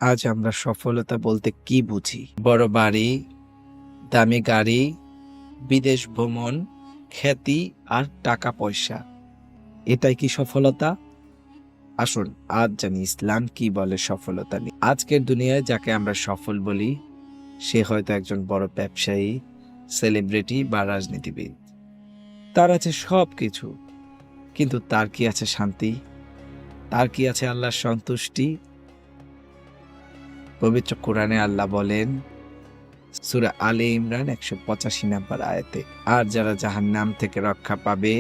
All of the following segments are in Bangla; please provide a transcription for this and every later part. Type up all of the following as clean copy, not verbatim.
আজ আমরা সফলতা বলতে কি বুঝি? বড় বাড়ি, দামি গাড়ি, বিদেশ ভ্রমণ, খ্যাতি আর টাকা পয়সা, এটাই কি সফলতা? আসুন আজ জানি ইসলাম কি বলে সফলতা নিয়ে। আজকের দুনিয়ায় যাকে আমরা সফল বলি, সে হয়তো একজন বড় ব্যবসায়ী, সেলিব্রিটি বা রাজনীতিবিদ। তার আছে সবকিছু, কিন্তু তার কি আছে শান্তি? তার কি আছে আল্লাহর সন্তুষ্টি? পবিত্র কোরআনে আল্লাহ বলেন, সূরা আলে ইমরান 185 নম্বর আয়াতে, আর যারা জাহান্নাম থেকে রক্ষা পাবে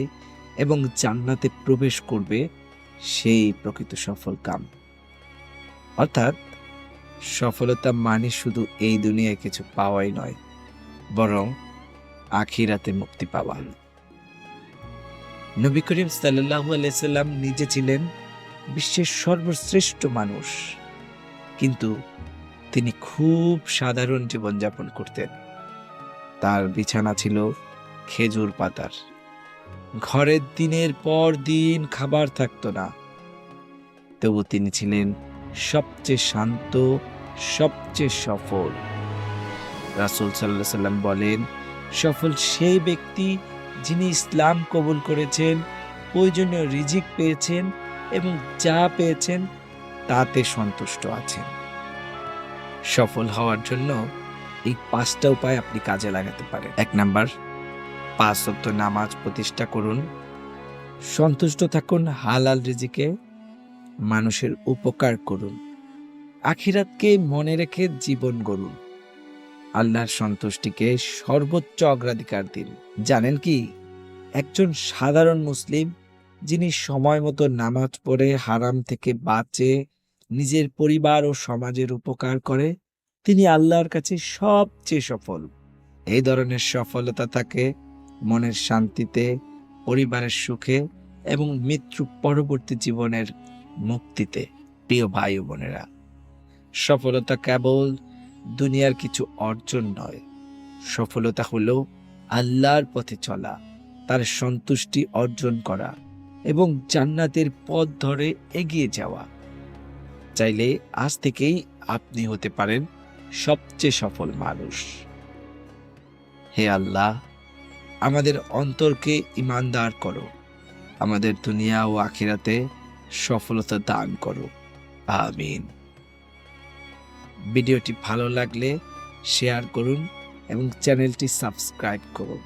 এবং জান্নাতে প্রবেশ করবে, সেই প্রকৃত সফল কাম। অর্থাৎ সফলতা মানে শুধু এই দুনিয়ায় কিছু পাওয়াই নয়, বরং আখিরাতে মুক্তি পাওয়া। নবী করিম সাল্লাল্লাহু আলাইহি সাল্লাম নিজে ছিলেন বিশ্বের সর্বশ্রেষ্ঠ মানুষ, কিন্তু তিনি খুব সাধারণ জীবনযাপন করতেন। তার বিছানা ছিল খেজুর পাতার, ঘরে দিনের পর দিন খাবার থাকতো না, তবু তিনি ছিলেন সবচেয়ে শান্ত, সবচেয়ে সফল। রাসূল সাল্লাল্লাহু আলাইহি সাল্লাম বলেন, সফল সেই ব্যক্তি যিনি ইসলাম কবুল করেছেন, প্রয়োজনীয় রিজিক পেয়েছেন এবং যা পেয়েছেন তাতে সন্তুষ্ট আছেন। সফল হওয়ার জন্য এই 5টা উপায় আপনি কাজে লাগাতে পারেন। 1 নাম্বার, 5 ওয়াক্ত নামাজ প্রতিষ্ঠা করুন। সন্তুষ্ট থাকুন হালাল রিজিকে, মানুষের উপকার করুন, আখিরাতকে মনে রেখে জীবন গড়ুন, আল্লাহর সন্তুষ্টিকে সর্বোচ্চ অগ্রাধিকার দিন। জানেন কি, একজন সাধারণ মুসলিম যিনি সময় মতো নামাজ পড়ে হারাম থেকে বাঁচে, নিজের পরিবার ও সমাজের উপকার করে, তিনি আল্লাহর কাছে সবচেয়ে সফল। এই ধরনের সফলতা থাকে মনের শান্তিতে, পরিবারের সুখে এবং মৃত্যু পরবর্তী জীবনের মুক্তিতে। প্রিয় ভাই ও বোনেরা, সফলতা কেবল দুনিয়ার কিছু অর্জন নয়, সফলতা হলো আল্লাহর পথে চলা, তার সন্তুষ্টি অর্জন করা এবং জান্নাতের পথ ধরে এগিয়ে যাওয়া। চাইলে আজ থেকেই আপনি হতে পারেন সবচেয়ে সফল মানুষ। হে আল্লাহ, আমাদের অন্তরকে ঈমানদার করো, আমাদের দুনিয়া ও আখিরাতে সফলতা দান করো। আমিন। ভিডিওটি ভালো লাগলে শেয়ার করুন এবং চ্যানেলটি সাবস্ক্রাইব করুন।